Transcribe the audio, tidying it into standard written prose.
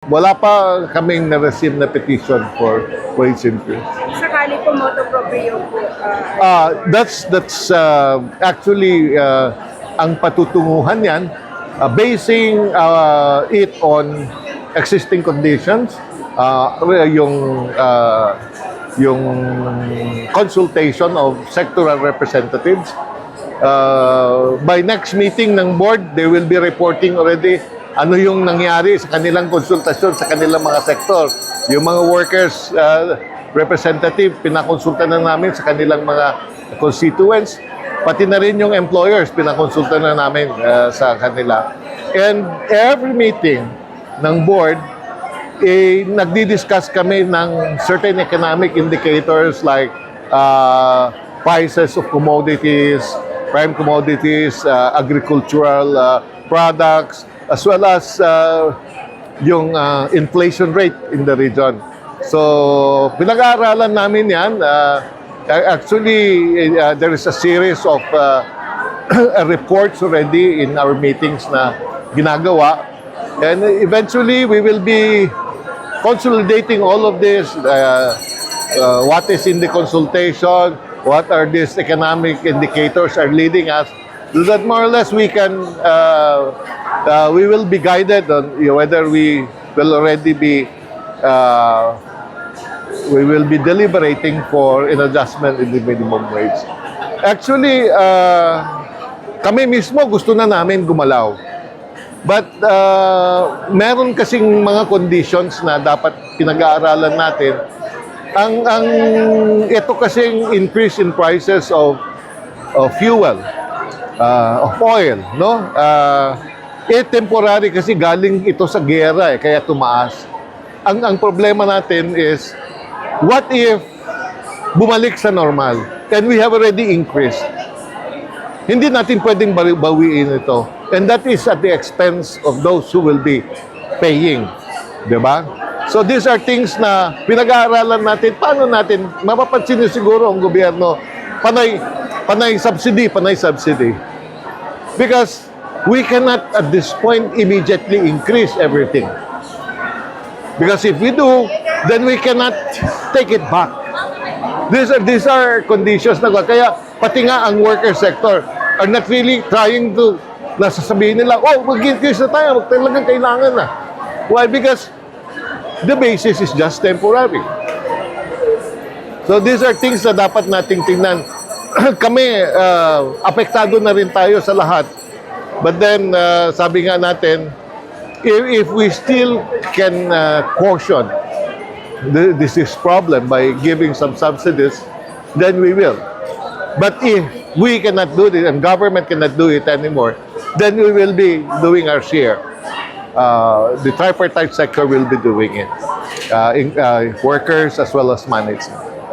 Wala pa kaming na-receive na petition for wage increase. Sakali po moto proprio po. That's actually ang patutunguhan yan, basing it on existing conditions, yung consultation of sectoral representatives. By next meeting ng board, they will be reporting already ano yung nangyari sa kanilang konsultasyon sa kanilang mga sektor. Yung mga workers representative, pinakonsulta na namin sa kanilang mga constituents. Pati na rin yung employers, pinakonsulta na namin sa kanila. And every meeting ng board, nagdi-discuss kami ng certain economic indicators like prices of commodities, prime commodities, agricultural products, as well as yung inflation rate in the region. So, pinag-aaralan namin yan. Actually, there is a series of reports already in our meetings na ginagawa. And eventually, we will be consolidating all of this. What is in the consultation, what are these economic indicators are leading us, so that more or less we can, we will be guided on whether we will already be, we will be deliberating for an adjustment in the minimum wage. Actually, kami mismo gusto na namin gumalaw. But meron kasing mga conditions na dapat pinag-aaralan natin. Ito kasing increase in prices of fuel, of oil, no? Temporary kasi galing ito sa giyera kaya tumaas. Ang problema natin is, what if bumalik sa normal and we have already increased? Hindi natin pwedeng bawiin ito. And that is at the expense of those who will be paying. Diba? So these are things na pinag-aaralan natin. Paano natin, mapapansin nyo siguro ang gobyerno, panay subsidy. Because we cannot at this point immediately increase everything. Because if we do, then we cannot take it back. These are conditions na kaya pati nga ang worker sector are not really trying to, nasasabihin nila, oh, mag-increase na tayo, talagang kailangan na. Why? Because the basis is just temporary. So these are things na dapat nating tingnan. Kami, apektado na rin tayo sa lahat. But then, sabi nga natin, if we still can caution this problem by giving some subsidies, then we will. But if we cannot do this and government cannot do it anymore, then we will be doing our share. The tripartite sector will be doing it, workers as well as management.